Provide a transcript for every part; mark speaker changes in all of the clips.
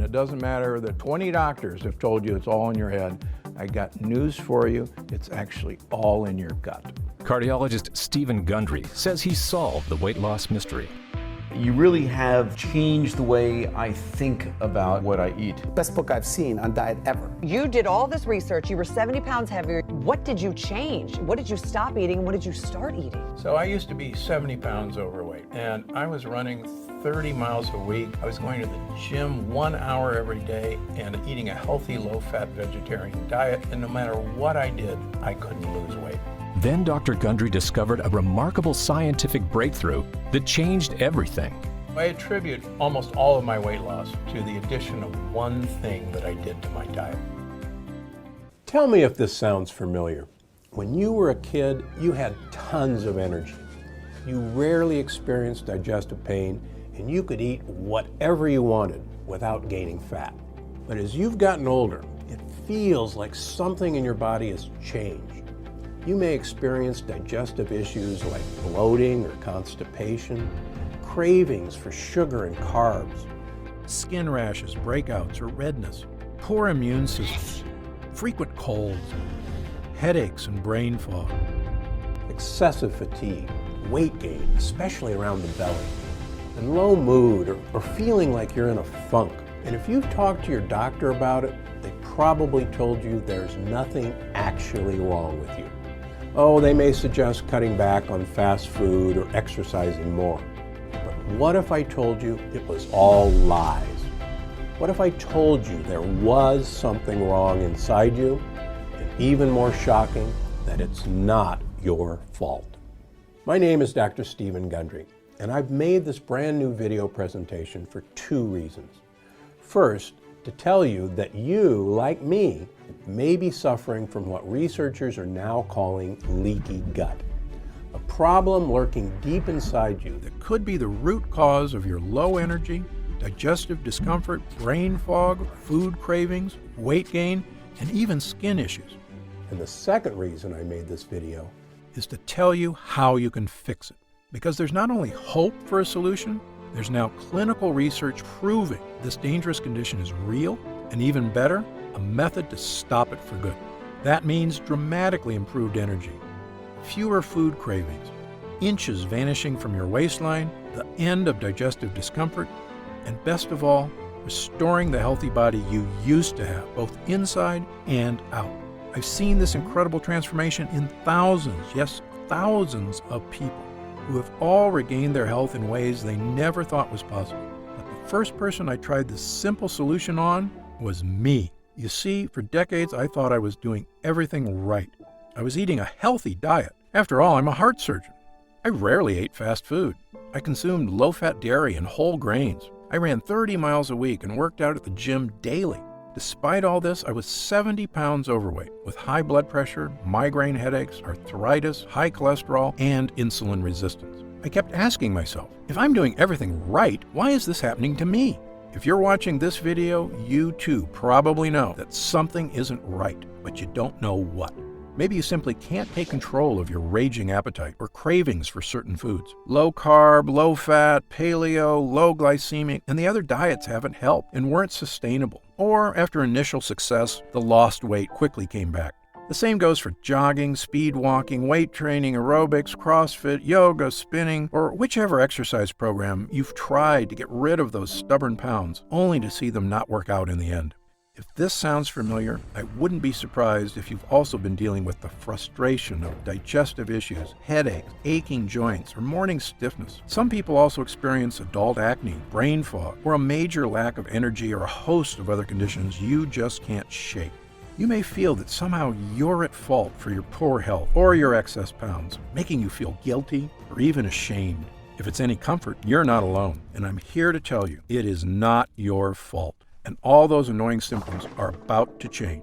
Speaker 1: it doesn't matter that 20 doctors have told you it's all in your head. I got news for you. It's actually all in your gut.
Speaker 2: Cardiologist Stephen Gundry says he solved the weight loss mystery.
Speaker 3: You really have changed the way I think about what I eat.
Speaker 4: Best book I've seen on diet ever.
Speaker 5: You did all this research. You were 70 pounds heavier. What did you change? What did you stop eating and what did you start eating?
Speaker 1: So I used to be 70 pounds overweight, and I was running 30 miles a week. I was going to the gym 1 hour every day and eating a healthy, low-fat vegetarian diet, and no matter what I did, I couldn't lose weight.
Speaker 2: Then Dr. Gundry discovered a remarkable scientific breakthrough that changed everything.
Speaker 1: I attribute almost all of my weight loss to the addition of one thing that I did to my diet.
Speaker 6: Tell me if this sounds familiar. When you were a kid, you had tons of energy. You rarely experienced digestive pain, and you could eat whatever you wanted without gaining fat. But as you've gotten older, it feels like something in your body has changed. You may experience digestive issues like bloating or constipation, cravings for sugar and carbs,
Speaker 1: Skin rashes, breakouts, or redness, poor immune systems, frequent colds, headaches and brain fog,
Speaker 6: excessive fatigue, weight gain, especially around the belly, and low mood or feeling like you're in a funk. And if you've talked to your doctor about it, they probably told you there's nothing actually wrong with you. Oh, they may suggest cutting back on fast food or exercising more. But what if I told you it was all lies? What if I told you there was something wrong inside you? And even more shocking, that it's not your fault. My name is Dr. Stephen Gundry, and I've made this brand new video presentation for two reasons. First, to tell you that you, like me, may be suffering from what researchers are now calling leaky gut, a problem lurking deep inside you
Speaker 1: that could be the root cause of your low energy, digestive discomfort, brain fog, food cravings, weight gain, and even skin issues.
Speaker 6: And the second reason I made this video
Speaker 1: Is to tell you how you can fix it. Because there's not only hope for a solution, there's now clinical research proving this dangerous condition is real, and even better, a method to stop it for good. That means dramatically improved energy, fewer food cravings, inches vanishing from your waistline, the end of digestive discomfort, and best of all, restoring the healthy body you used to have, both inside and out. I've seen this incredible transformation in thousands, yes, thousands of people who have all regained their health in ways they never thought was possible. But the first person I tried this simple solution on was me. You see, for decades I thought I was doing everything right. I was eating a healthy diet. After all, I'm a heart surgeon. I rarely ate fast food. I consumed low-fat dairy and whole grains. I ran 30 miles a week and worked out at the gym daily. Despite all this, I was 70 pounds overweight with high blood pressure, migraine headaches, arthritis, high cholesterol, and insulin resistance. I kept asking myself, if I'm doing everything right, why is this happening to me? If you're watching this video, you too probably know that something isn't right, but you don't know what. Maybe you simply can't take control of your raging appetite or cravings for certain foods. Low carb, low fat, paleo, low glycemic, and the other diets haven't helped and weren't sustainable. Or after initial success, the lost weight quickly came back. The same goes for jogging, speed walking, weight training, aerobics, CrossFit, yoga, spinning, or whichever exercise program you've tried to get rid of those stubborn pounds, only to see them not work out in the end. If this sounds familiar, I wouldn't be surprised if you've also been dealing with the frustration of digestive issues, headaches, aching joints, or morning stiffness. Some people also experience adult acne, brain fog, or a major lack of energy or a host of other conditions you just can't shake. You may feel that somehow you're at fault for your poor health or your excess pounds, making you feel guilty or even ashamed. If it's any comfort, you're not alone, and I'm here to tell you it is not your fault. And all those annoying symptoms are about to change.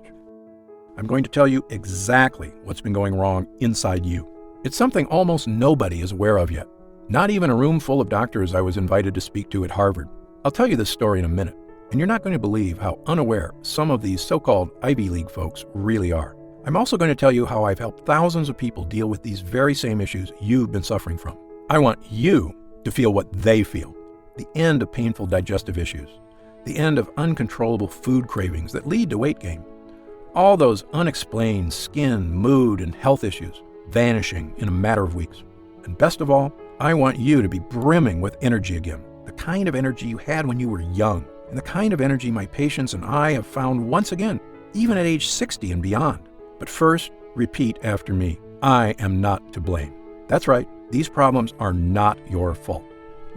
Speaker 1: I'm going to tell you exactly what's been going wrong inside you. It's something almost nobody is aware of yet. Not even a room full of doctors I was invited to speak to at Harvard. I'll tell you this story in a minute, and you're not going to believe how unaware some of these so-called Ivy League folks really are. I'm also going to tell you how I've helped thousands of people deal with these very same issues you've been suffering from. I want you to feel what they feel, the end of painful digestive issues. the end of uncontrollable food cravings that lead to weight gain. All those unexplained skin, mood, and health issues vanishing in a matter of weeks. And best of all, I want you to be brimming with energy again, the kind of energy you had when you were young, and the kind of energy my patients and I have found once again, even at age 60 and beyond. But first, repeat after me. I am not to blame. That's right, these problems are not your fault.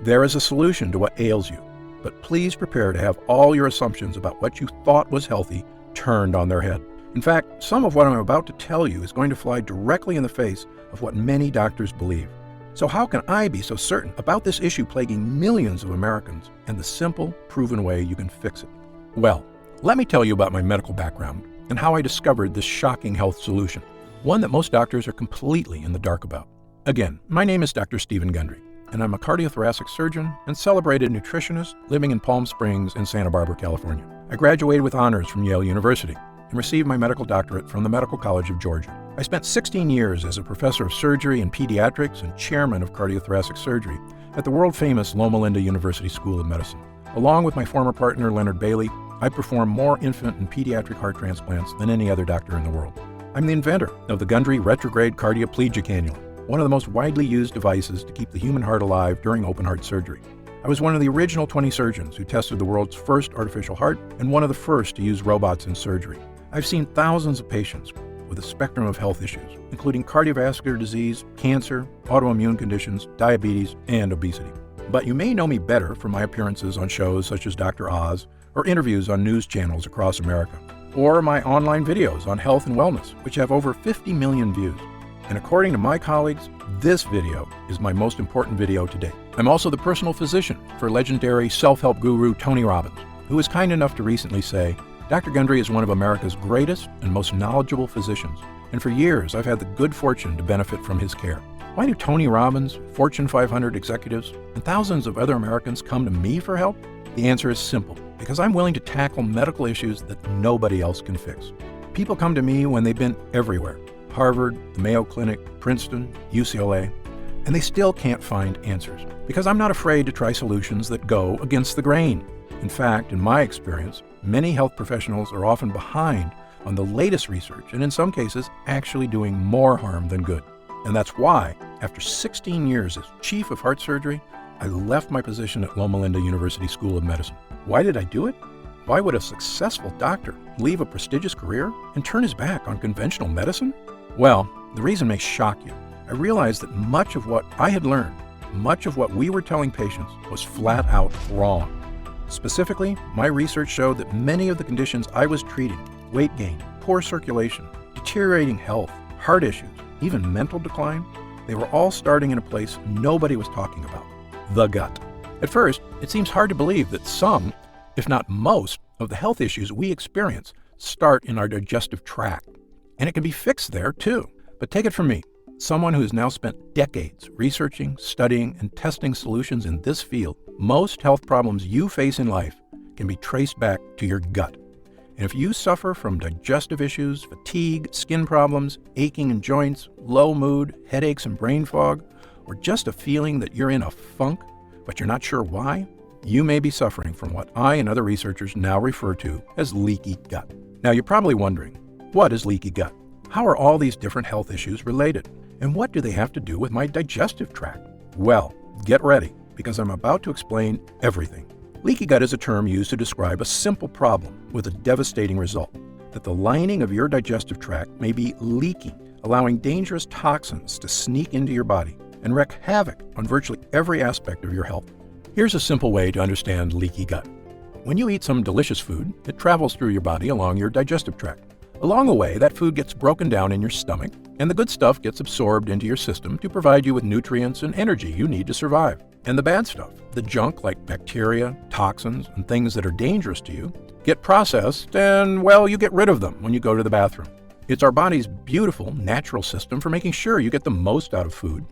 Speaker 1: There is a solution to what ails you, but please prepare to have all your assumptions about what you thought was healthy turned on their head. In fact, some of what I'm about to tell you is going to fly directly in the face of what many doctors believe. So how can I be so certain about this issue plaguing millions of Americans and the simple, proven way you can fix it? Well, let me tell you about my medical background and how I discovered this shocking health solution, one that most doctors are completely in the dark about. Again, my name is Dr. Stephen Gundry, and I'm a cardiothoracic surgeon and celebrated nutritionist living in Palm Springs and Santa Barbara, California. I graduated with honors from Yale University and received my medical doctorate from the Medical College of Georgia. I spent 16 years as a professor of surgery and pediatrics and chairman of cardiothoracic surgery at the world-famous Loma Linda University School of Medicine. Along with my former partner, Leonard Bailey, I perform more infant and pediatric heart transplants than any other doctor in the world. I'm the inventor of the Gundry retrograde cardioplegia cannula, one of the most widely used devices to keep the human heart alive during open heart surgery. I was one of the original 20 surgeons who tested the world's first artificial heart and one of the first to use robots in surgery. I've seen thousands of patients with a spectrum of health issues, including cardiovascular disease, cancer, autoimmune conditions, diabetes, and obesity. But you may know me better from my appearances on shows such as Dr. Oz, or interviews on news channels across America, or my online videos on health and wellness, which have over 50 million views. And according to my colleagues, this video is my most important video to date. I'm also the personal physician for legendary self-help guru Tony Robbins, who was kind enough to recently say, Dr. Gundry is one of America's greatest and most knowledgeable physicians, and for years I've had the good fortune to benefit from his care. Why do Tony Robbins, Fortune 500 executives, and thousands of other Americans come to me for help? The answer is simple, because I'm willing to tackle medical issues that nobody else can fix. People come to me when they've been everywhere, Harvard, the Mayo Clinic, Princeton, UCLA, and they still can't find answers, because I'm not afraid to try solutions that go against the grain. In fact, in my experience, many health professionals are often behind on the latest research and in some cases actually doing more harm than good. And that's why, after 16 years as chief of heart surgery, I left my position at Loma Linda University School of Medicine. Why did I do it? Why would a successful doctor leave a prestigious career and turn his back on conventional medicine? Well, the reason may shock you. I realized that much of what I had learned, much of what we were telling patients, was flat out wrong. Specifically, my research showed that many of the conditions I was treating, weight gain, poor circulation, deteriorating health, heart issues, even mental decline, they were all starting in a place nobody was talking about, the gut. At first, it seems hard to believe that some, if not most, of the health issues we experience start in our digestive tract. And it can be fixed there too. But take it from me, someone who has now spent decades researching, studying, and testing solutions in this field, most health problems you face in life can be traced back to your gut. And if you suffer from digestive issues, fatigue, skin problems, aching in joints, low mood, headaches and brain fog, or just a feeling that you're in a funk, but you're not sure why, you may be suffering from what I and other researchers now refer to as leaky gut. Now you're probably wondering, what is leaky gut? How are all these different health issues related? And what do they have to do with my digestive tract? Well, get ready, because I'm about to explain everything. Leaky gut is a term used to describe a simple problem with a devastating result, that the lining of your digestive tract may be leaking, allowing dangerous toxins to sneak into your body and wreak havoc on virtually every aspect of your health. Here's a simple way to understand leaky gut. When you eat some delicious food, it travels through your body along your digestive tract. Along the way, that food gets broken down in your stomach, and the good stuff gets absorbed into your system to provide you with nutrients and energy you need to survive. And the bad stuff, the junk like bacteria, toxins, and things that are dangerous to you, get processed and, well, you get rid of them when you go to the bathroom. It's our body's beautiful, natural system for making sure you get the most out of food,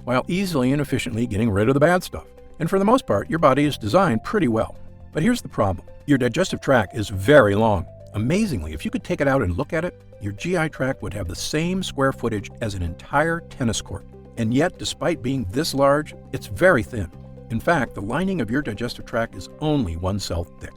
Speaker 1: while easily and efficiently getting rid of the bad stuff. And for the most part, your body is designed pretty well. But here's the problem. Your digestive tract is very long. Amazingly, if you could take it out and look at it, your GI tract would have the same square footage as an entire tennis court. And yet, despite being this large, it's very thin. In fact, the lining of your digestive tract is only 1 cell thick.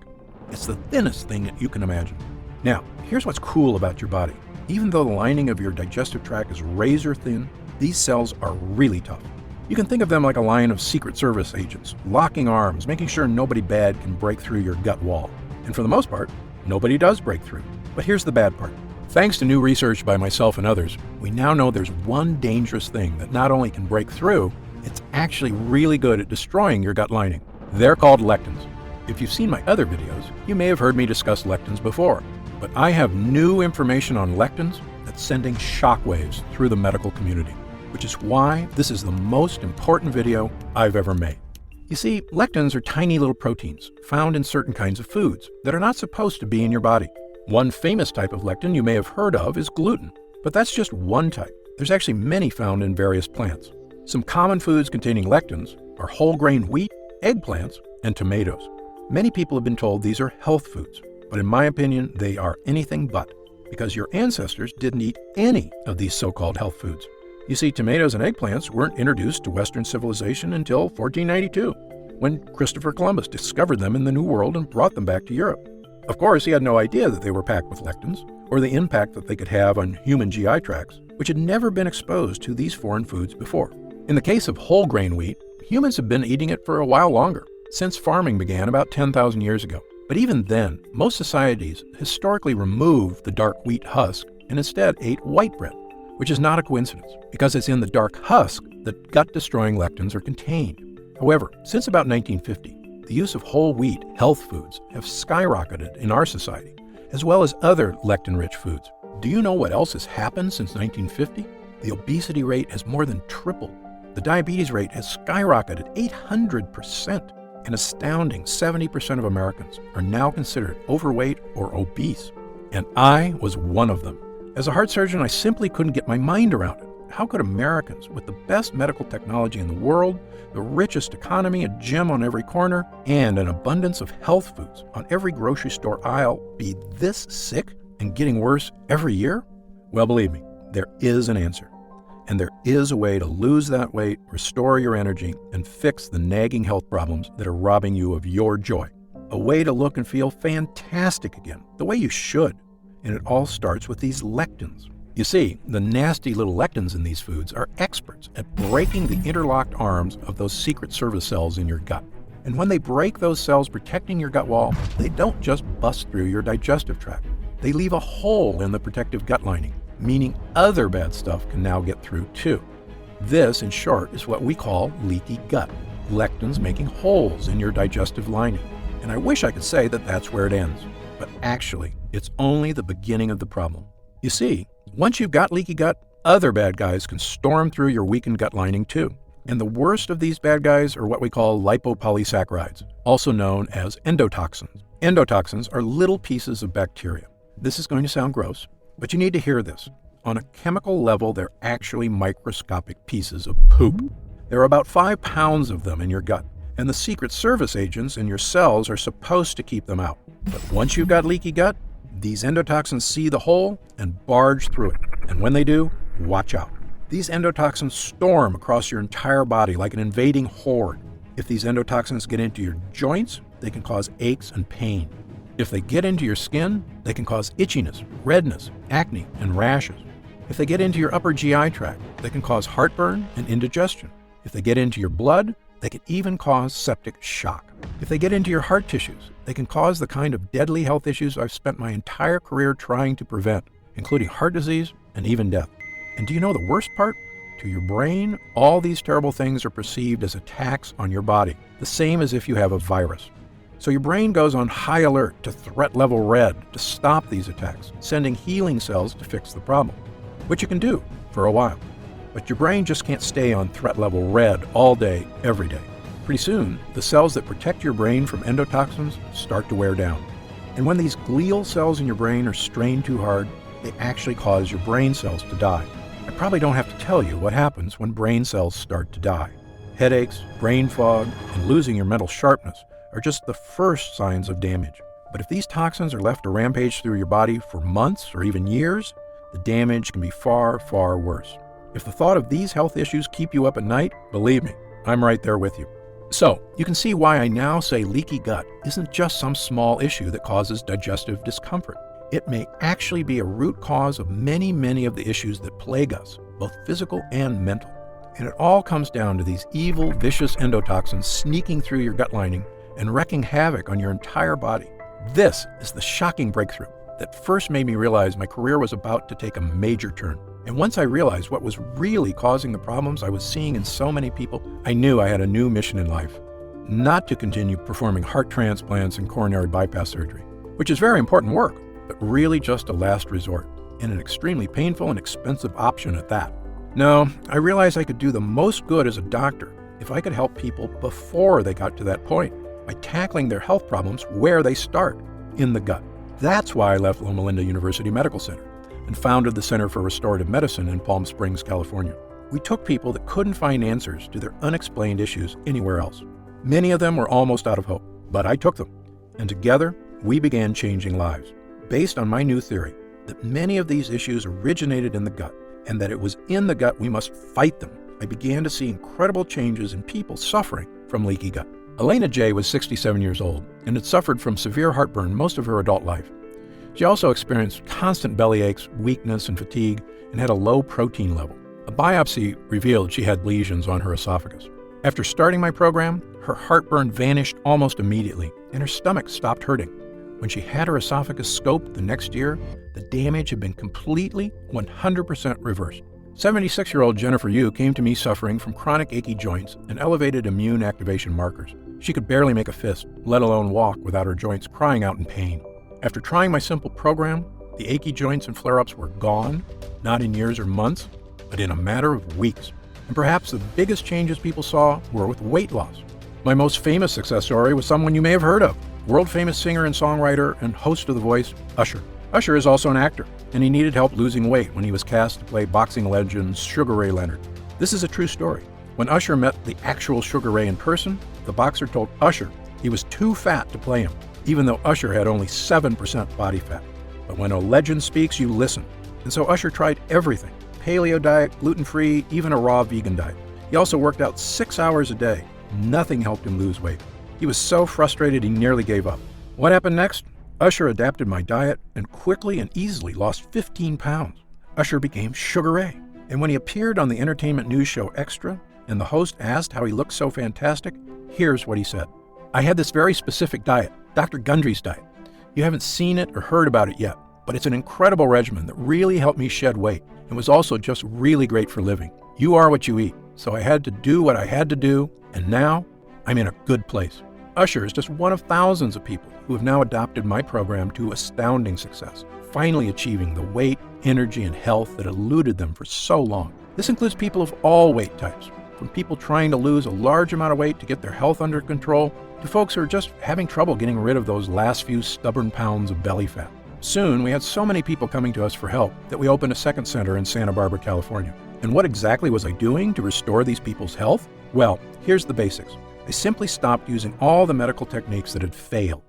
Speaker 1: It's the thinnest thing that you can imagine. Now, here's what's cool about your body. Even though the lining of your digestive tract is razor thin, these cells are really tough. You can think of them like a line of Secret Service agents, locking arms, making sure nobody bad can break through your gut wall. And for the most part, nobody does break through. But here's the bad part. Thanks to new research by myself and others, we now know there's one dangerous thing that not only can break through, it's actually really good at destroying your gut lining. They're called lectins. If you've seen my other videos, you may have heard me discuss lectins before, but I have new information on lectins that's sending shockwaves through the medical community, which is why this is the most important video I've ever made. You see, lectins are tiny little proteins found in certain kinds of foods that are not supposed to be in your body. One famous type of lectin you may have heard of is gluten, but that's just one type. There's actually many found in various plants. Some common foods containing lectins are whole grain wheat, eggplants, and tomatoes. Many people have been told these are health foods, but in my opinion, they are anything but, because your ancestors didn't eat any of these so-called health foods. You see, tomatoes and eggplants weren't introduced to Western civilization until 1492, when Christopher Columbus discovered them in the New World and brought them back to Europe. Of course, he had no idea that they were packed with lectins, or the impact that they could have on human GI tracts, which had never been exposed to these foreign foods before. In the case of whole grain wheat, humans have been eating it for a while longer, since farming began about 10,000 years ago. But even then, most societies historically removed the dark wheat husk and instead ate white bread, which is not a coincidence, because it's in the dark husk that gut-destroying lectins are contained. However, since about 1950, the use of whole wheat health foods have skyrocketed in our society, as well as other lectin-rich foods. Do you know what else has happened since 1950? The obesity rate has more than tripled. The diabetes rate has skyrocketed 800%. An astounding 70% of Americans are now considered overweight or obese, and I was one of them. As a heart surgeon, I simply couldn't get my mind around it. How could Americans with the best medical technology in the world, the richest economy, a gym on every corner, and an abundance of health foods on every grocery store aisle be this sick and getting worse every year? Well, believe me, there is an answer. And there is a way to lose that weight, restore your energy, and fix the nagging health problems that are robbing you of your joy. A way to look and feel fantastic again, the way you should. And it all starts with these lectins. You see, the nasty little lectins in these foods are experts at breaking the interlocked arms of those Secret Service cells in your gut. And when they break those cells protecting your gut wall, they don't just bust through your digestive tract. They leave a hole in the protective gut lining, meaning other bad stuff can now get through too. This, in short, is what we call leaky gut, lectins making holes in your digestive lining. And I wish I could say that that's where it ends, but actually, it's only the beginning of the problem. You see, once you've got leaky gut, other bad guys can storm through your weakened gut lining too. And the worst of these bad guys are what we call lipopolysaccharides, also known as endotoxins. Endotoxins are little pieces of bacteria. This is going to sound gross, but you need to hear this. On a chemical level, they're actually microscopic pieces of poop. There are about 5 pounds of them in your gut, and the Secret Service agents in your cells are supposed to keep them out. But once you've got leaky gut, these endotoxins see the hole and barge through it. And when they do, watch out. These endotoxins storm across your entire body like an invading horde. If these endotoxins get into your joints, they can cause aches and pain. If they get into your skin, they can cause itchiness, redness, acne, and rashes. If they get into your upper GI tract, they can cause heartburn and indigestion. If they get into your blood, they can even cause septic shock. If they get into your heart tissues, they can cause the kind of deadly health issues I've spent my entire career trying to prevent, including heart disease and even death. And do you know the worst part? To your brain, all these terrible things are perceived as attacks on your body, the same as if you have a virus. So your brain goes on high alert to threat level red to stop these attacks, sending healing cells to fix the problem, which you can do for a while. But your brain just can't stay on threat level red all day, every day. Pretty soon, the cells that protect your brain from endotoxins start to wear down. And when these glial cells in your brain are strained too hard, they actually cause your brain cells to die. I probably don't have to tell you what happens when brain cells start to die. Headaches, brain fog, and losing your mental sharpness are just the first signs of damage. But if these toxins are left to rampage through your body for months or even years, the damage can be far, far worse. If the thought of these health issues keep you up at night, believe me, I'm right there with you. So, you can see why I now say leaky gut isn't just some small issue that causes digestive discomfort. It may actually be a root cause of many of the issues that plague us, both physical and mental. And it all comes down to these evil, vicious endotoxins sneaking through your gut lining and wreaking havoc on your entire body. This is the shocking breakthrough that first made me realize my career was about to take a major turn. And once I realized what was really causing the problems I was seeing in so many people, I knew I had a new mission in life. Not to continue performing heart transplants and coronary bypass surgery, which is very important work, but really just a last resort, and an extremely painful and expensive option at that. No, I realized I could do the most good as a doctor if I could help people before they got to that point, by tackling their health problems where they start, in the gut. That's why I left Loma Linda University Medical Center and founded the Center for Restorative Medicine in Palm Springs, California. We took people that couldn't find answers to their unexplained issues anywhere else. Many of them were almost out of hope, but I took them. And together, we began changing lives, based on my new theory that many of these issues originated in the gut, and that it was in the gut we must fight them. I began to see incredible changes in people suffering from leaky gut. Elena J. was 67 years old and had suffered from severe heartburn most of her adult life. She also experienced constant belly aches, weakness, and fatigue, and had a low protein level. A biopsy revealed she had lesions on her esophagus. After starting my program, her heartburn vanished almost immediately, and her stomach stopped hurting. When she had her esophagus scoped the next year, the damage had been completely 100% reversed. 76-year-old Jennifer Yu came to me suffering from chronic achy joints and elevated immune activation markers. She could barely make a fist, let alone walk, without her joints crying out in pain. After trying my simple program, the achy joints and flare-ups were gone, not in years or months, but in a matter of weeks. And perhaps the biggest changes people saw were with weight loss. My most famous success story was someone you may have heard of, world-famous singer and songwriter and host of The Voice, Usher. Usher is also an actor, and he needed help losing weight when he was cast to play boxing legend Sugar Ray Leonard. This is a true story. When Usher met the actual Sugar Ray in person, the boxer told Usher he was too fat to play him, even though Usher had only 7% body fat. But when a legend speaks, you listen. And so Usher tried everything: paleo diet, gluten-free, even a raw vegan diet. He also worked out 6 hours a day. Nothing helped him lose weight. He was so frustrated he nearly gave up. What happened next? Usher adapted my diet and quickly and easily lost 15 pounds. Usher became Sugar Ray. And when he appeared on the entertainment news show Extra, and the host asked how he looked so fantastic, here's what he said. I had this very specific diet, Dr. Gundry's diet. You haven't seen it or heard about it yet, but it's an incredible regimen that really helped me shed weight and was also just really great for living. You are what you eat, so I had to do what I had to do, and now I'm in a good place. Usher is just one of thousands of people who have now adopted my program to astounding success, finally achieving the weight, energy, and health that eluded them for so long. This includes people of all weight types, from people trying to lose a large amount of weight to get their health under control, to folks who are just having trouble getting rid of those last few stubborn pounds of belly fat. Soon, we had so many people coming to us for help that we opened a second center in Santa Barbara, California. And what exactly was I doing to restore these people's health? Well, here's the basics. I simply stopped using all the medical techniques that had failed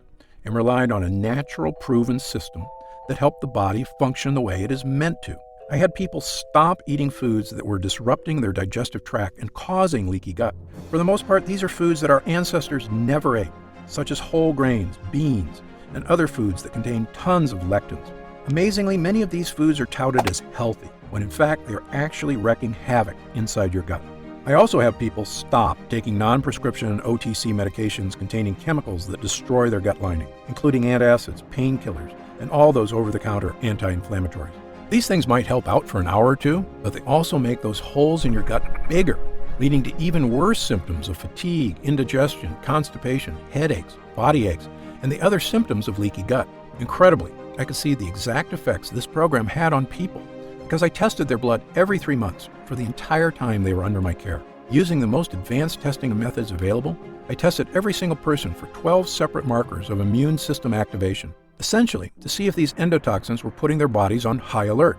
Speaker 1: and relied on a natural, proven system that helped the body function the way it is meant to. I had people stop eating foods that were disrupting their digestive tract and causing leaky gut. For the most part, these are foods that our ancestors never ate, such as whole grains, beans, and other foods that contain tons of lectins. Amazingly, many of these foods are touted as healthy, when in fact they are actually wreaking havoc inside your gut. I also have people stop taking non-prescription and OTC medications containing chemicals that destroy their gut lining, including antacids, painkillers, and all those over-the-counter anti-inflammatories. These things might help out for an hour or two, but they also make those holes in your gut bigger, leading to even worse symptoms of fatigue, indigestion, constipation, headaches, body aches, and the other symptoms of leaky gut. Incredibly, I could see the exact effects this program had on people because I tested their blood every 3 months for the entire time they were under my care. Using the most advanced testing methods available, I tested every single person for 12 separate markers of immune system activation, essentially to see if these endotoxins were putting their bodies on high alert.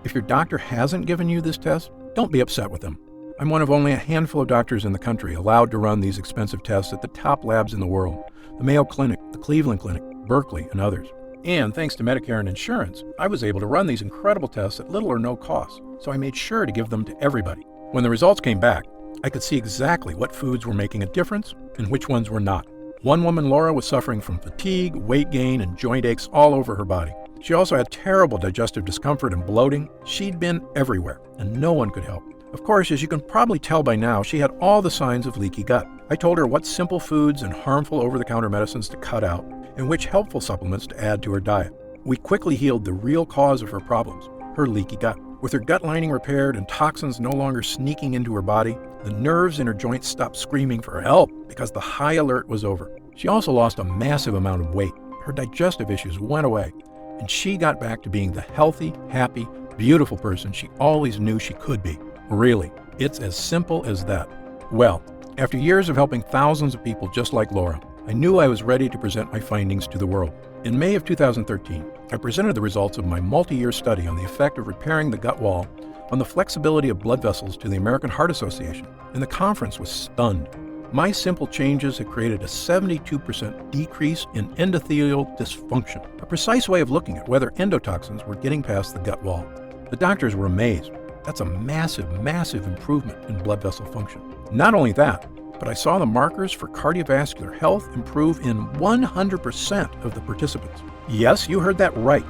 Speaker 1: If your doctor hasn't given you this test, don't be upset with them. I'm one of only a handful of doctors in the country allowed to run these expensive tests at the top labs in the world: the Mayo Clinic, the Cleveland Clinic, Berkeley, and others. And thanks to Medicare and insurance, I was able to run these incredible tests at little or no cost, so I made sure to give them to everybody. When the results came back, I could see exactly what foods were making a difference and which ones were not. One woman, Laura, was suffering from fatigue, weight gain, and joint aches all over her body. She also had terrible digestive discomfort and bloating. She'd been everywhere, and no one could help. Of course, as you can probably tell by now, she had all the signs of leaky gut. I told her what simple foods and harmful over-the-counter medicines to cut out, and which helpful supplements to add to her diet. We quickly healed the real cause of her problems, her leaky gut. With her gut lining repaired and toxins no longer sneaking into her body, the nerves in her joints stopped screaming for help because the high alert was over. She also lost a massive amount of weight. Her digestive issues went away, and she got back to being the healthy, happy, beautiful person she always knew she could be. Really, it's as simple as that. Well, after years of helping thousands of people just like Laura, I knew I was ready to present my findings to the world. In May of 2013, I presented the results of my multi-year study on the effect of repairing the gut wall on the flexibility of blood vessels to the American Heart Association, and the conference was stunned. My simple changes had created a 72% decrease in endothelial dysfunction, a precise way of looking at whether endotoxins were getting past the gut wall. The doctors were amazed. That's a massive, massive improvement in blood vessel function. Not only that, but I saw the markers for cardiovascular health improve in 100% of the participants. Yes, you heard that right.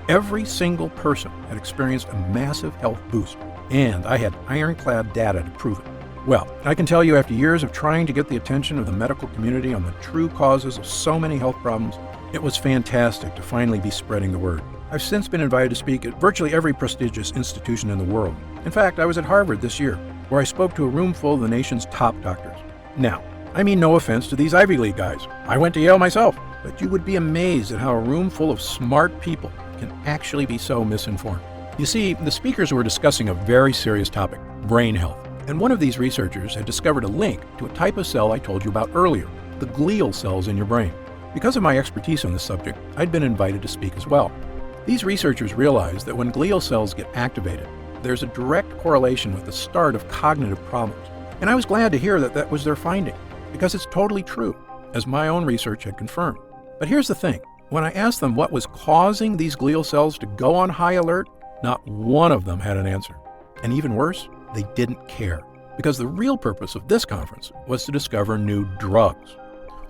Speaker 1: Every single person had experienced a massive health boost, and I had ironclad data to prove it. Well, I can tell you after years of trying to get the attention of the medical community on the true causes of so many health problems, it was fantastic to finally be spreading the word. I've since been invited to speak at virtually every prestigious institution in the world. In fact, I was at Harvard this year, where I spoke to a room full of the nation's top doctors. Now, I mean no offense to these Ivy League guys. I went to Yale myself, but you would be amazed at how a room full of smart people can actually be so misinformed. You see, the speakers were discussing a very serious topic, brain health. And one of these researchers had discovered a link to a type of cell I told you about earlier, the glial cells in your brain. Because of my expertise on this subject, I'd been invited to speak as well. These researchers realized that when glial cells get activated, there's a direct correlation with the start of cognitive problems. And I was glad to hear that that was their finding, because it's totally true, as my own research had confirmed. But here's the thing. When I asked them what was causing these glial cells to go on high alert, not one of them had an answer. And even worse, they didn't care, because the real purpose of this conference was to discover new drugs.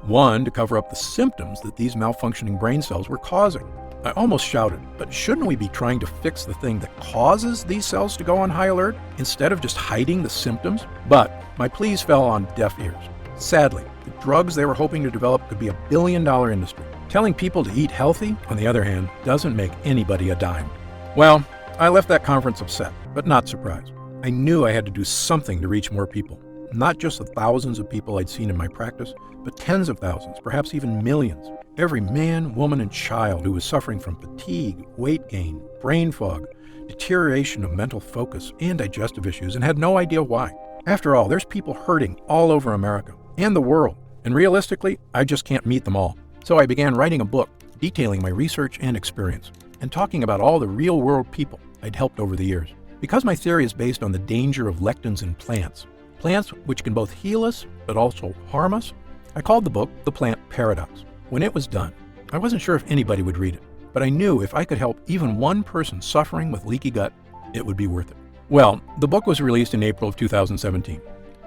Speaker 1: One, to cover up the symptoms that these malfunctioning brain cells were causing. I almost shouted, but shouldn't we be trying to fix the thing that causes these cells to go on high alert instead of just hiding the symptoms? But my pleas fell on deaf ears. Sadly, the drugs they were hoping to develop could be $1 billion industry. Telling people to eat healthy, on the other hand, doesn't make anybody a dime. Well, I left that conference upset, but not surprised. I knew I had to do something to reach more people. Not just the thousands of people I'd seen in my practice, but tens of thousands, perhaps even millions. Every man, woman, and child who was suffering from fatigue, weight gain, brain fog, deterioration of mental focus, and digestive issues, and had no idea why. After all, there's people hurting all over America and the world, and realistically, I just can't meet them all. So I began writing a book detailing my research and experience, and talking about all the real-world people I'd helped over the years. Because my theory is based on the danger of lectins in plants which can both heal us but also harm us, I called the book The Plant Paradox. When it was done, I wasn't sure if anybody would read it, but I knew if I could help even one person suffering with leaky gut, it would be worth it. Well, the book was released in April of 2017.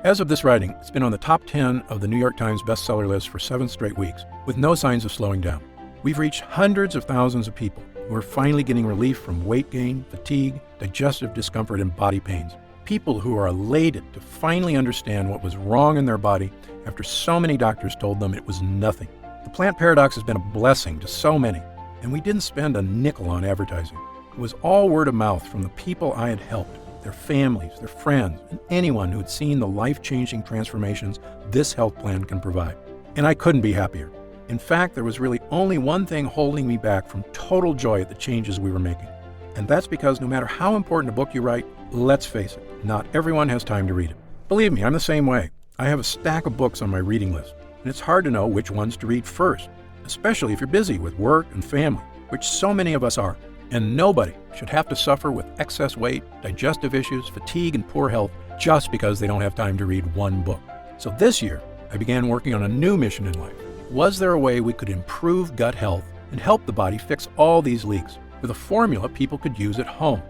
Speaker 1: As of this writing, it's been on the top 10 of the New York Times bestseller list for 7 straight weeks, with no signs of slowing down. We've reached hundreds of thousands of people who are finally getting relief from weight gain, fatigue, digestive discomfort, and body pains. People who are elated to finally understand what was wrong in their body after so many doctors told them it was nothing. The Plant Paradox has been a blessing to so many, and we didn't spend a nickel on advertising. It was all word of mouth from the people I had helped, their families, their friends, and anyone who had seen the life-changing transformations this health plan can provide. And I couldn't be happier. In fact, there was really only one thing holding me back from total joy at the changes we were making. And that's because no matter how important a book you write, let's face it, not everyone has time to read it. Believe me, I'm the same way. I have a stack of books on my reading list, and it's hard to know which ones to read first, especially if you're busy with work and family, which so many of us are. And nobody should have to suffer with excess weight, digestive issues, fatigue, and poor health just because they don't have time to read one book. So this year, I began working on a new mission in life. Was there a way we could improve gut health and help the body fix all these leaks with a formula people could use at home?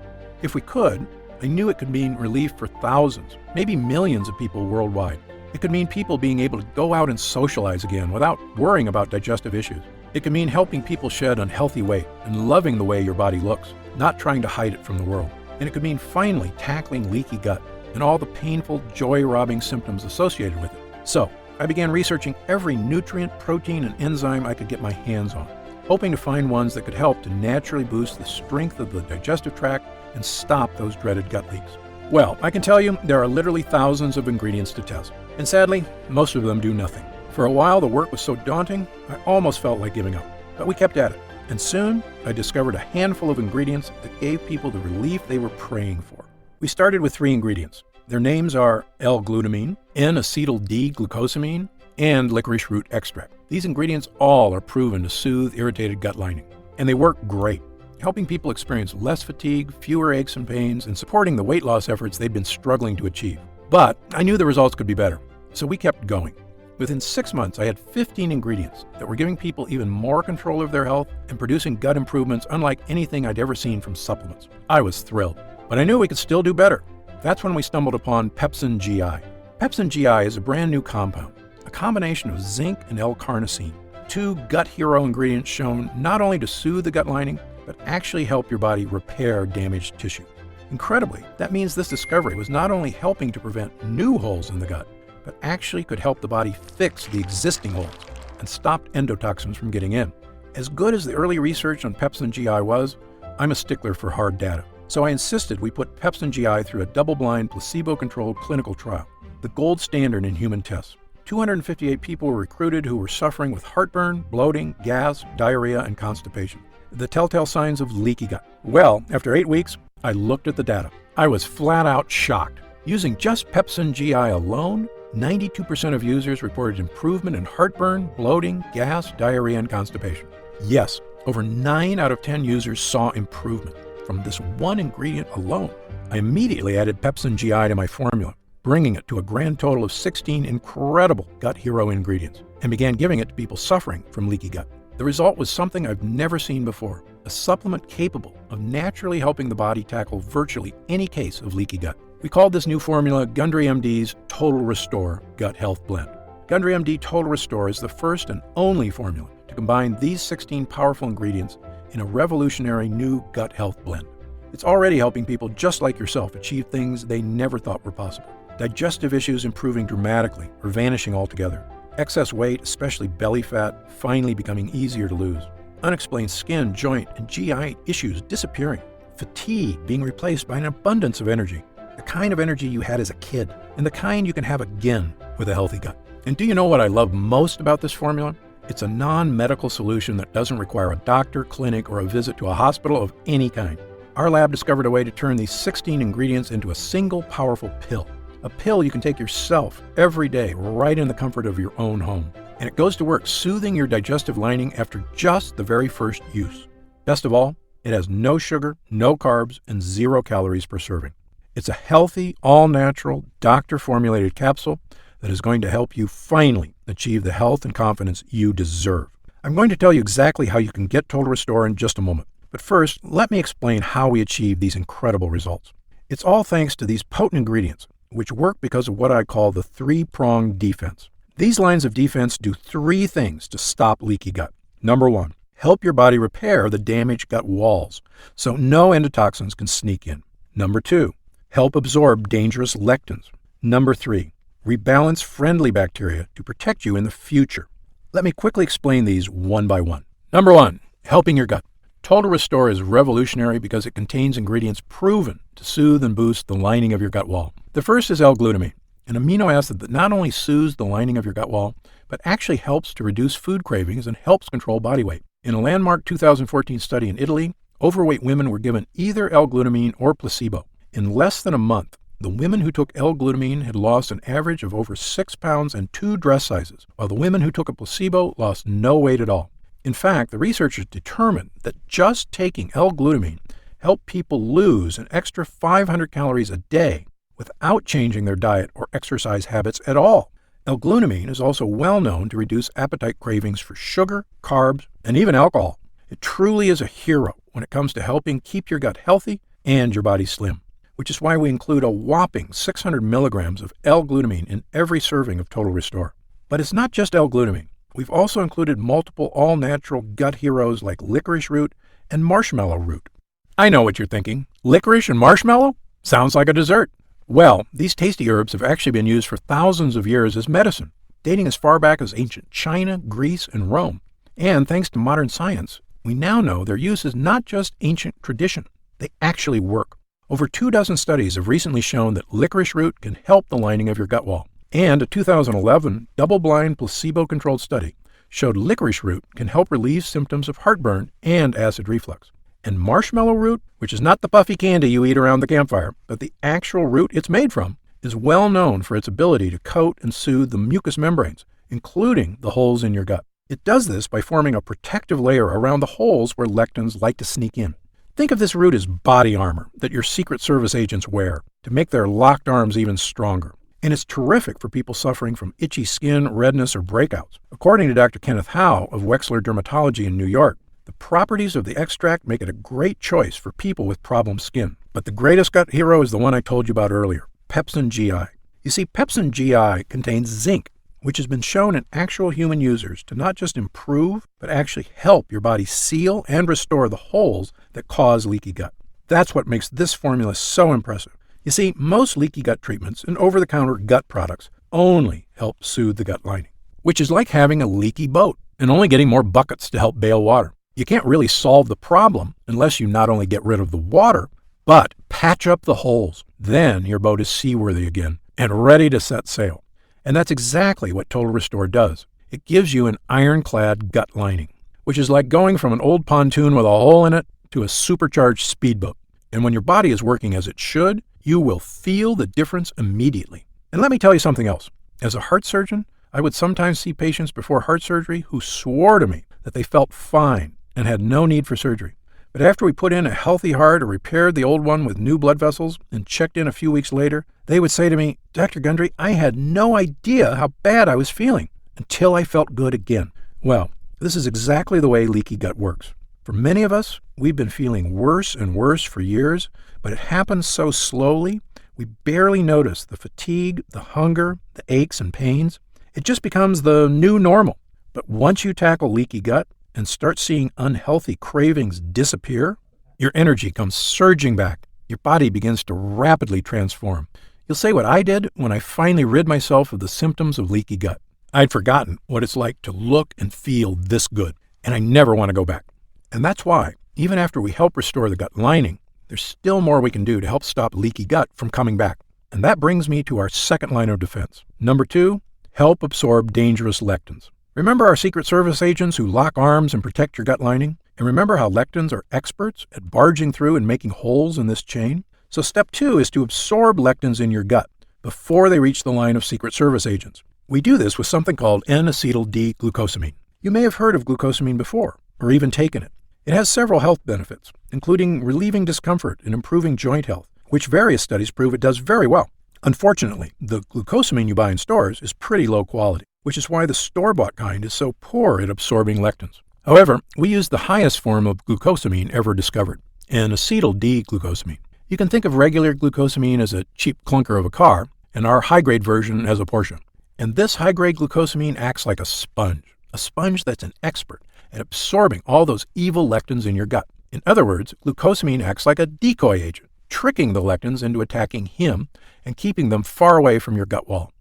Speaker 1: If we could, I knew it could mean relief for thousands, maybe millions of people worldwide. It could mean people being able to go out and socialize again without worrying about digestive issues. It could mean helping people shed unhealthy weight and loving the way your body looks, not trying to hide it from the world. And it could mean finally tackling leaky gut and all the painful, joy-robbing symptoms associated with it. So, I began researching every nutrient, protein, and enzyme I could get my hands on, hoping to find ones that could help to naturally boost the strength of the digestive tract and stop those dreaded gut leaks. Well, I can tell you there are literally thousands of ingredients to test, and sadly, most of them do nothing. For a while, the work was so daunting, I almost felt like giving up. But we kept at it, and soon I discovered a handful of ingredients that gave people the relief they were praying for. We started with 3 ingredients. Their names are L-glutamine, N-acetyl-D-glucosamine, and licorice root extract. These ingredients all are proven to soothe irritated gut lining, and they work great, helping people experience less fatigue, fewer aches and pains, and supporting the weight loss efforts they'd been struggling to achieve. But I knew the results could be better, so we kept going. Within 6 months, I had 15 ingredients that were giving people even more control of their health and producing gut improvements unlike anything I'd ever seen from supplements. I was thrilled, but I knew we could still do better. That's when we stumbled upon Pepsin GI. Pepsin GI is a brand new compound, a combination of zinc and L-carnosine, 2 gut hero ingredients shown not only to soothe the gut lining, but actually help your body repair damaged tissue. Incredibly, that means this discovery was not only helping to prevent new holes in the gut, but actually could help the body fix the existing holes and stop endotoxins from getting in. As good as the early research on Pepsin GI was, I'm a stickler for hard data. So I insisted we put Pepsin GI through a double-blind, placebo-controlled clinical trial, the gold standard in human tests. 258 people were recruited who were suffering with heartburn, bloating, gas, diarrhea, and constipation, the telltale signs of leaky gut. Well, after 8 weeks, I looked at the data. I was flat out shocked. Using just Pepsin GI alone, 92% of users reported improvement in heartburn, bloating, gas, diarrhea, and constipation. Yes, over 9 out of 10 users saw improvement from this one ingredient alone. I immediately added Pepsin GI to my formula, bringing it to a grand total of 16 incredible gut hero ingredients, and began giving it to people suffering from leaky gut. The result was something I've never seen before, a supplement capable of naturally helping the body tackle virtually any case of leaky gut. We called this new formula Gundry MD's Total Restore Gut Health Blend. Gundry MD Total Restore is the first and only formula to combine these 16 powerful ingredients in a revolutionary new gut health blend. It's already helping people just like yourself achieve things they never thought were possible. Digestive issues improving dramatically or vanishing altogether. Excess weight, especially belly fat, finally becoming easier to lose. Unexplained skin, joint, and GI issues disappearing. Fatigue being replaced by an abundance of energy. The kind of energy you had as a kid, and the kind you can have again with a healthy gut. And do you know what I love most about this formula? It's a non-medical solution that doesn't require a doctor, clinic, or a visit to a hospital of any kind. Our lab discovered a way to turn these 16 ingredients into a single powerful pill. A pill you can take yourself every day right in the comfort of your own home. And it goes to work soothing your digestive lining after just the very first use. Best of all, it has no sugar, no carbs, and 0 calories per serving. It's a healthy, all-natural, doctor-formulated capsule that is going to help you finally achieve the health and confidence you deserve. I'm going to tell you exactly how you can get Total Restore in just a moment. But first, let me explain how we achieve these incredible results. It's all thanks to these potent ingredients, which work because of what I call the 3-pronged defense. These lines of defense do 3 things to stop leaky gut. Number 1, help your body repair the damaged gut walls so no endotoxins can sneak in. Number 2, help absorb dangerous lectins. Number 3, rebalance friendly bacteria to protect you in the future. Let me quickly explain these one by one. Number 1, helping your gut. Total Restore is revolutionary because it contains ingredients proven to soothe and boost the lining of your gut wall. The first is L-glutamine, an amino acid that not only soothes the lining of your gut wall, but actually helps to reduce food cravings and helps control body weight. In a landmark 2014 study in Italy, overweight women were given either L-glutamine or placebo. In less than a month, the women who took L-glutamine had lost an average of over 6 pounds and 2 dress sizes, while the women who took a placebo lost no weight at all. In fact, the researchers determined that just taking L-glutamine helped people lose an extra 500 calories a day without changing their diet or exercise habits at all. L-glutamine is also well known to reduce appetite cravings for sugar, carbs, and even alcohol. It truly is a hero when it comes to helping keep your gut healthy and your body slim. which is why we include a whopping 600 milligrams of L-glutamine in every serving of Total Restore. But it's not just L-glutamine. We've also included multiple all-natural gut heroes like licorice root and marshmallow root. I know what you're thinking. Licorice and marshmallow? Sounds like a dessert. Well, these tasty herbs have actually been used for thousands of years as medicine, dating as far back as ancient China, Greece, and Rome. And thanks to modern science, we now know their use is not just ancient tradition. They actually work. Over 24 studies have recently shown that licorice root can help the lining of your gut wall. And a 2011 double-blind placebo-controlled study showed licorice root can help relieve symptoms of heartburn and acid reflux. And marshmallow root, which is not the puffy candy you eat around the campfire, but the actual root it's made from, is well known for its ability to coat and soothe the mucous membranes, including the holes in your gut. It does this by forming a protective layer around the holes where lectins like to sneak in. Think of this root as body armor that your Secret Service agents wear to make their locked arms even stronger. And it's terrific for people suffering from itchy skin, redness, or breakouts. According to Dr. Kenneth Howe of Wexler Dermatology in New York, the properties of the extract make it a great choice for people with problem skin. But the greatest gut hero is the one I told you about earlier, Pepsin GI. You see, Pepsin GI contains zinc, which has been shown in actual human users to not just improve, but actually help your body seal and restore the holes that cause leaky gut. That's what makes this formula so impressive. You see, most leaky gut treatments and over-the-counter gut products only help soothe the gut lining, which is like having a leaky boat and only getting more buckets to help bail water. You can't really solve the problem unless you not only get rid of the water, but patch up the holes. Then your boat is seaworthy again and ready to set sail. And that's exactly what Total Restore does. It gives you an ironclad gut lining, which is like going from an old pontoon with a hole in it to a supercharged speedboat. And when your body is working as it should, you will feel the difference immediately. And let me tell you something else. As a heart surgeon, I would sometimes see patients before heart surgery who swore to me that they felt fine and had no need for surgery. But after we put in a healthy heart or repaired the old one with new blood vessels and checked in a few weeks later, they would say to me, "Dr. Gundry, I had no idea how bad I was feeling until I felt good again." Well, this is exactly the way leaky gut works. For many of us, we've been feeling worse and worse for years, but it happens so slowly, we barely notice the fatigue, the hunger, the aches and pains. It just becomes the new normal. But once you tackle leaky gut and start seeing unhealthy cravings disappear, your energy comes surging back. Your body begins to rapidly transform. You'll say what I did when I finally rid myself of the symptoms of leaky gut. I'd forgotten what it's like to look and feel this good, and I never want to go back. And that's why, even after we help restore the gut lining, there's still more we can do to help stop leaky gut from coming back. And that brings me to our second line of defense. Number 2, help absorb dangerous lectins. Remember our Secret Service agents who lock arms and protect your gut lining? And remember how lectins are experts at barging through and making holes in this chain? So step 2 is to absorb lectins in your gut before they reach the line of Secret Service agents. We do this with something called N-acetyl-D-glucosamine. You may have heard of glucosamine before, or even taken it. It has several health benefits, including relieving discomfort and improving joint health, which various studies prove it does very well. Unfortunately, the glucosamine you buy in stores is pretty low quality, which is why the store-bought kind is so poor at absorbing lectins. However, we use the highest form of glucosamine ever discovered, N-acetyl-D-glucosamine. You can think of regular glucosamine as a cheap clunker of a car, and our high-grade version as a Porsche. And this high-grade glucosamine acts like a sponge that's an expert at absorbing all those evil lectins in your gut. In other words, glucosamine acts like a decoy agent, tricking the lectins into attacking him and keeping them far away from your gut wall.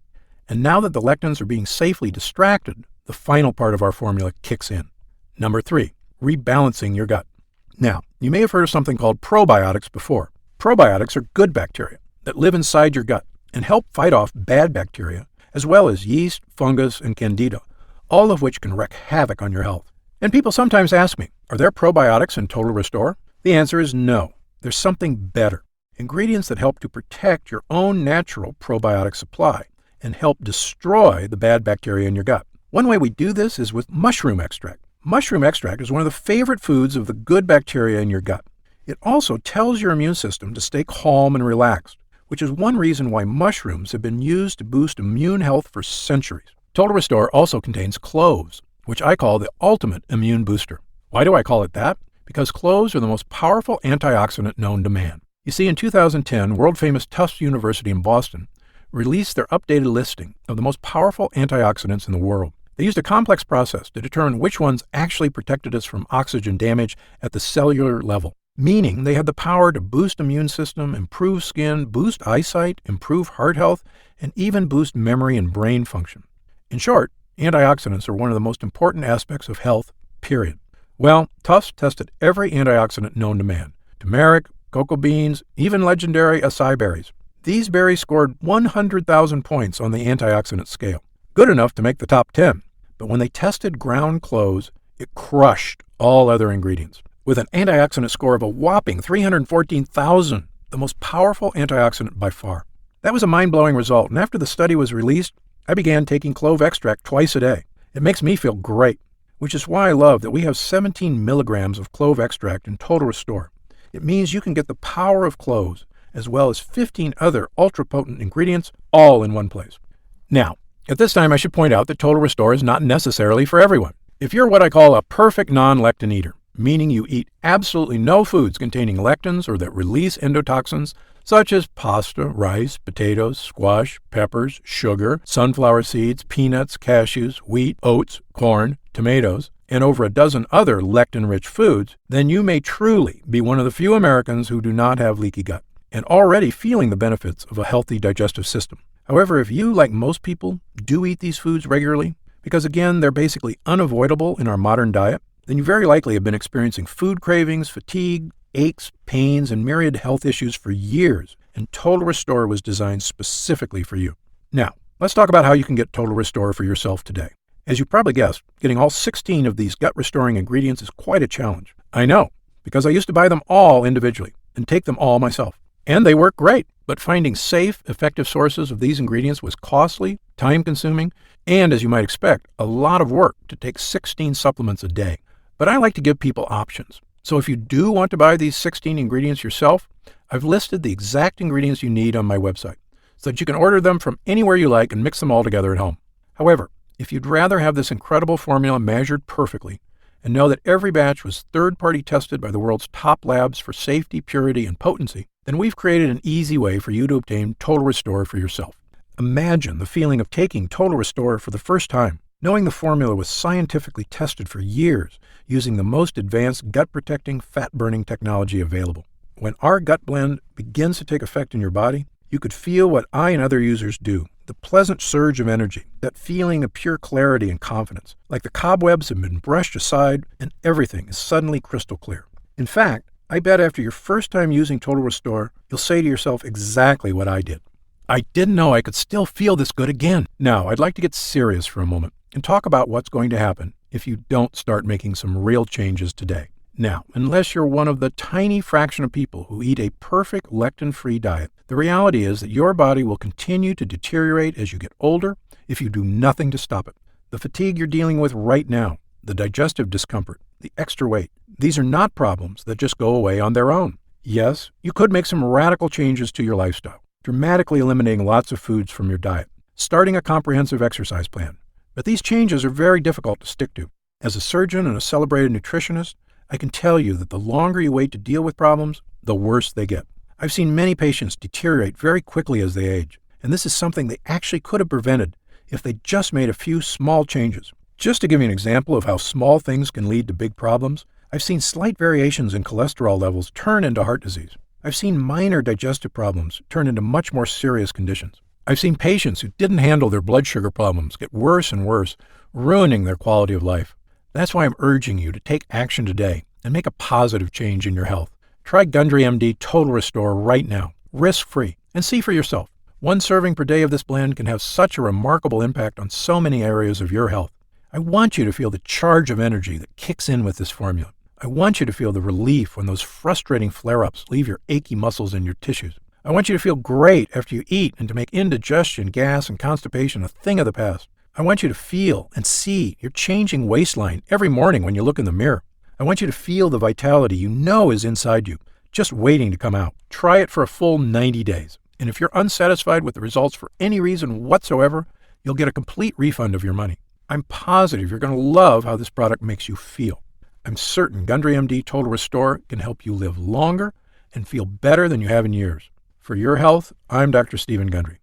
Speaker 1: And now that the lectins are being safely distracted, the final part of our formula kicks in. Number 3, rebalancing your gut. Now, you may have heard of something called probiotics before. Probiotics are good bacteria that live inside your gut and help fight off bad bacteria, as well as yeast, fungus, and candida, all of which can wreak havoc on your health. And people sometimes ask me, are there probiotics in Total Restore? The answer is no. There's something better. Ingredients that help to protect your own natural probiotic supply and help destroy the bad bacteria in your gut. One way we do this is with mushroom extract. Mushroom extract is one of the favorite foods of the good bacteria in your gut. It also tells your immune system to stay calm and relaxed, which is one reason why mushrooms have been used to boost immune health for centuries. Total Restore also contains cloves, which I call the ultimate immune booster. Why do I call it that? Because cloves are the most powerful antioxidant known to man. You see, in 2010, world-famous Tufts University in Boston released their updated listing of the most powerful antioxidants in the world. They used a complex process to determine which ones actually protected us from oxygen damage at the cellular level, meaning they had the power to boost immune system, improve skin, boost eyesight, improve heart health, and even boost memory and brain function. In short, antioxidants are one of the most important aspects of health, period. Well, Tufts tested every antioxidant known to man: turmeric, cocoa beans, even legendary acai berries. These berries scored 100,000 points on the antioxidant scale, good enough to make the top 10. But when they tested ground cloves, it crushed all other ingredients, with an antioxidant score of a whopping 314,000, the most powerful antioxidant by far. That was a mind-blowing result, and after the study was released, I began taking clove extract twice a day. It makes me feel great, which is why I love that we have 17 milligrams of clove extract in Total Restore. It means you can get the power of cloves, as well as 15 other ultra-potent ingredients, all in one place. Now, at this time, I should point out that Total Restore is not necessarily for everyone. If you're what I call a perfect non-lectin eater, meaning you eat absolutely no foods containing lectins or that release endotoxins, such as pasta, rice, potatoes, squash, peppers, sugar, sunflower seeds, peanuts, cashews, wheat, oats, corn, tomatoes, and over a dozen other lectin-rich foods, then you may truly be one of the few Americans who do not have leaky gut and already feeling the benefits of a healthy digestive system. However, if you, like most people, do eat these foods regularly, because again, they're basically unavoidable in our modern diet, then you very likely have been experiencing food cravings, fatigue, aches, pains, and myriad health issues for years, and Total Restore was designed specifically for you. Now, let's talk about how you can get Total Restore for yourself today. As you probably guessed, getting all 16 of these gut-restoring ingredients is quite a challenge. I know, because I used to buy them all individually and take them all myself. And they work great, but finding safe, effective sources of these ingredients was costly, time-consuming, and, as you might expect, a lot of work to take 16 supplements a day. But I like to give people options. So if you do want to buy these 16 ingredients yourself, I've listed the exact ingredients you need on my website, so that you can order them from anywhere you like and mix them all together at home. However, if you'd rather have this incredible formula measured perfectly and know that every batch was third-party tested by the world's top labs for safety, purity, and potency, then we've created an easy way for you to obtain Total Restore for yourself. Imagine the feeling of taking Total Restore for the first time, knowing the formula was scientifically tested for years using the most advanced gut-protecting, fat-burning technology available. When our gut blend begins to take effect in your body, you could feel what I and other users do, the pleasant surge of energy, that feeling of pure clarity and confidence, like the cobwebs have been brushed aside and everything is suddenly crystal clear. In fact, I bet after your first time using Total Restore, you'll say to yourself exactly what I did. I didn't know I could still feel this good again. Now, I'd like to get serious for a moment and talk about what's going to happen if you don't start making some real changes today. Now, unless you're one of the tiny fraction of people who eat a perfect lectin-free diet, the reality is that your body will continue to deteriorate as you get older if you do nothing to stop it. The fatigue you're dealing with right now, the digestive discomfort, the extra weight, these are not problems that just go away on their own. Yes, you could make some radical changes to your lifestyle, dramatically eliminating lots of foods from your diet, starting a comprehensive exercise plan. But these changes are very difficult to stick to. As a surgeon and a celebrated nutritionist, I can tell you that the longer you wait to deal with problems, the worse they get. I've seen many patients deteriorate very quickly as they age, and this is something they actually could have prevented if they just made a few small changes. Just to give you an example of how small things can lead to big problems, I've seen slight variations in cholesterol levels turn into heart disease. I've seen minor digestive problems turn into much more serious conditions. I've seen patients who didn't handle their blood sugar problems get worse and worse, ruining their quality of life. That's why I'm urging you to take action today and make a positive change in your health. Try Gundry MD Total Restore right now, risk-free, and see for yourself. One serving per day of this blend can have such a remarkable impact on so many areas of your health. I want you to feel the charge of energy that kicks in with this formula. I want you to feel the relief when those frustrating flare-ups leave your achy muscles and your tissues. I want you to feel great after you eat and to make indigestion, gas, and constipation a thing of the past. I want you to feel and see your changing waistline every morning when you look in the mirror. I want you to feel the vitality you know is inside you, just waiting to come out. Try it for a full 90 days. And if you're unsatisfied with the results for any reason whatsoever, you'll get a complete refund of your money. I'm positive you're going to love how this product makes you feel. I'm certain Gundry MD Total Restore can help you live longer and feel better than you have in years. For your health, I'm Dr. Stephen Gundry.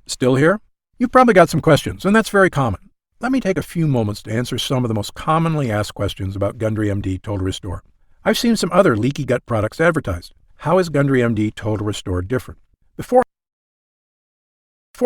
Speaker 1: Still here? You've probably got some questions, and that's very common. Let me take a few moments to answer some of the most commonly asked questions about Gundry MD Total Restore. I've seen some other leaky gut products advertised. How is Gundry MD Total Restore different? Before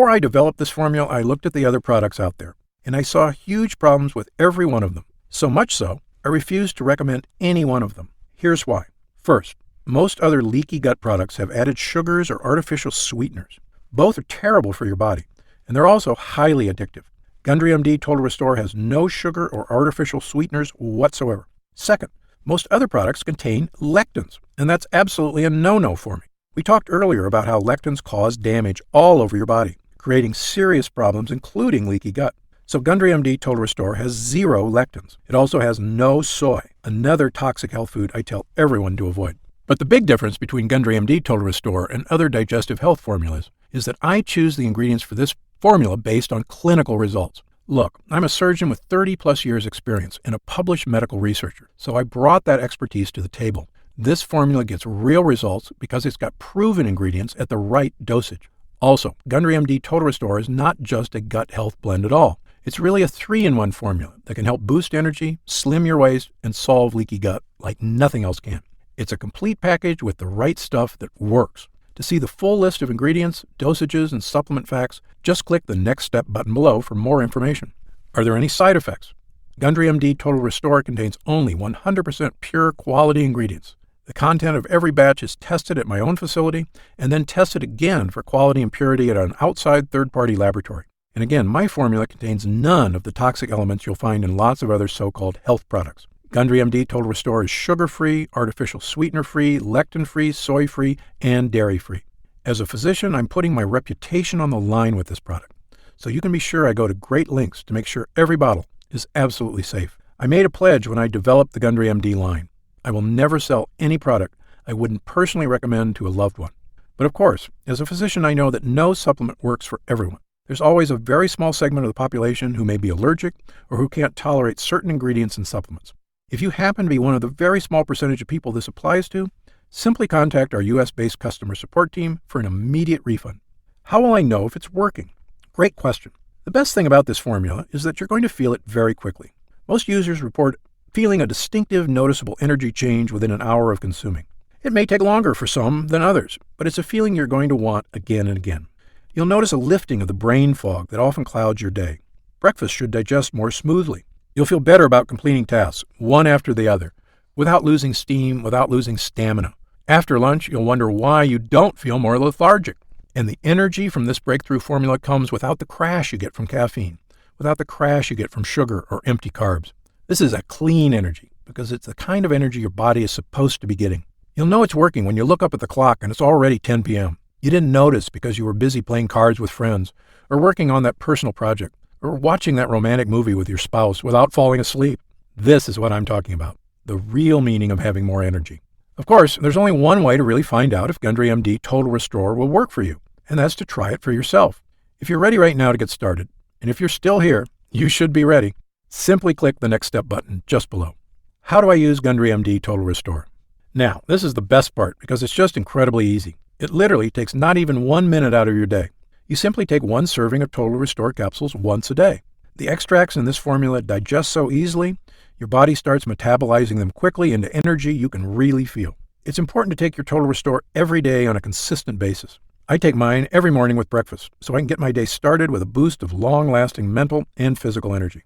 Speaker 1: I developed this formula, I looked at the other products out there, and I saw huge problems with every one of them. So much so, I refused to recommend any one of them. Here's why. First, most other leaky gut products have added sugars or artificial sweeteners. Both are terrible for your body, and they're also highly addictive. Gundry MD Total Restore has no sugar or artificial sweeteners whatsoever. Second, most other products contain lectins, and that's absolutely a no-no for me. We talked earlier about how lectins cause damage all over your body, creating serious problems, including leaky gut. So Gundry MD Total Restore has 0 lectins. It also has no soy, another toxic health food I tell everyone to avoid. But the big difference between Gundry MD Total Restore and other digestive health formulas is that I choose the ingredients for this formula based on clinical results. Look, I'm a surgeon with 30-plus years experience and a published medical researcher, so I brought that expertise to the table. This formula gets real results because it's got proven ingredients at the right dosage. Also, Gundry MD Total Restore is not just a gut health blend at all. It's really a 3-in-1 formula that can help boost energy, slim your waist, and solve leaky gut like nothing else can. It's a complete package with the right stuff that works. To see the full list of ingredients, dosages, and supplement facts, just click the Next Step button below for more information. Are there any side effects? Gundry MD Total Restore contains only 100% pure quality ingredients. The content of every batch is tested at my own facility and then tested again for quality and purity at an outside third-party laboratory. And again, my formula contains none of the toxic elements you'll find in lots of other so-called health products. Gundry MD Total Restore is sugar-free, artificial sweetener-free, lectin-free, soy-free, and dairy-free. As a physician, I'm putting my reputation on the line with this product, so you can be sure I go to great lengths to make sure every bottle is absolutely safe. I made a pledge when I developed the Gundry MD line. I will never sell any product I wouldn't personally recommend to a loved one. But of course, as a physician, I know that no supplement works for everyone. There's always a very small segment of the population who may be allergic or who can't tolerate certain ingredients in supplements. If you happen to be one of the very small percentage of people this applies to, simply contact our U.S.-based customer support team for an immediate refund. How will I know if it's working? Great question. The best thing about this formula is that you're going to feel it very quickly. Most users report feeling a distinctive, noticeable energy change within an hour of consuming. It may take longer for some than others, but it's a feeling you're going to want again and again. You'll notice a lifting of the brain fog that often clouds your day. Breakfast should digest more smoothly. You'll feel better about completing tasks, one after the other, without losing steam, without losing stamina. After lunch, you'll wonder why you don't feel more lethargic. And the energy from this breakthrough formula comes without the crash you get from caffeine, without the crash you get from sugar or empty carbs. This is a clean energy because it's the kind of energy your body is supposed to be getting. You'll know it's working when you look up at the clock and it's already 10 p.m. You didn't notice because you were busy playing cards with friends, or working on that personal project, or watching that romantic movie with your spouse without falling asleep. This is what I'm talking about, the real meaning of having more energy. Of course, there's only one way to really find out if Gundry MD Total Restore will work for you, and that's to try it for yourself. If you're ready right now to get started, and if you're still here, you should be ready. Simply click the Next Step button just below. How do I use Gundry MD Total Restore? Now, this is the best part because it's just incredibly easy. It literally takes not even 1 minute out of your day. You simply take 1 serving of Total Restore capsules once a day. The extracts in this formula digest so easily, your body starts metabolizing them quickly into energy you can really feel. It's important to take your Total Restore every day on a consistent basis. I take mine every morning with breakfast so I can get my day started with a boost of long-lasting mental and physical energy.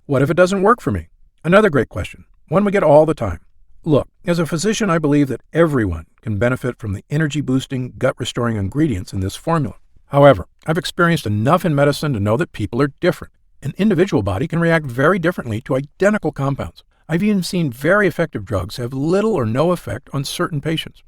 Speaker 1: What if it doesn't work for me? Another great question, one we get all the time. Look, as a physician, I believe that everyone can benefit from the energy-boosting, gut-restoring ingredients in this formula. However, I've experienced enough in medicine to know that people are different. An individual body can react very differently to identical compounds. I've even seen very effective drugs have little or no effect on certain patients.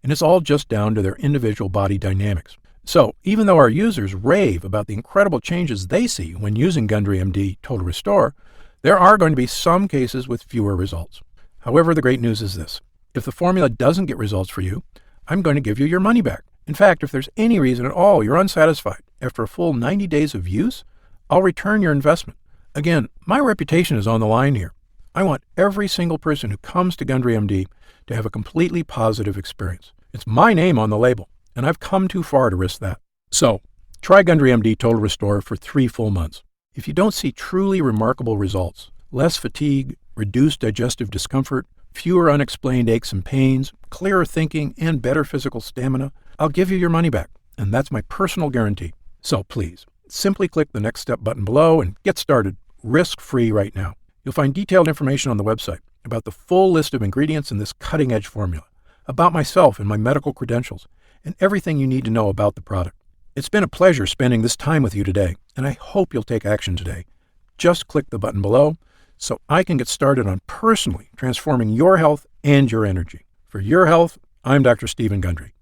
Speaker 1: And it's all just down to their individual body dynamics. So, even though our users rave about the incredible changes they see when using Gundry MD Total Restore, there are going to be some cases with fewer results. However, the great news is this. If the formula doesn't get results for you, I'm going to give you your money back. In fact, if there's any reason at all you're unsatisfied after a full 90 days of use, I'll return your investment. Again, my reputation is on the line here. I want every single person who comes to Gundry MD to have a completely positive experience. It's my name on the label, and I've come too far to risk that. So, try Gundry MD Total Restore for 3 full months. If you don't see truly remarkable results, less fatigue, reduced digestive discomfort, fewer unexplained aches and pains, clearer thinking, and better physical stamina, I'll give you your money back, and that's my personal guarantee. So please, simply click the Next Step button below and get started risk-free right now. You'll find detailed information on the website about the full list of ingredients in this cutting-edge formula, about myself and my medical credentials, and everything you need to know about the product. It's been a pleasure spending this time with you today, and I hope you'll take action today. Just click the button below so I can get started on personally transforming your health and your energy. For your health, I'm Dr. Stephen Gundry.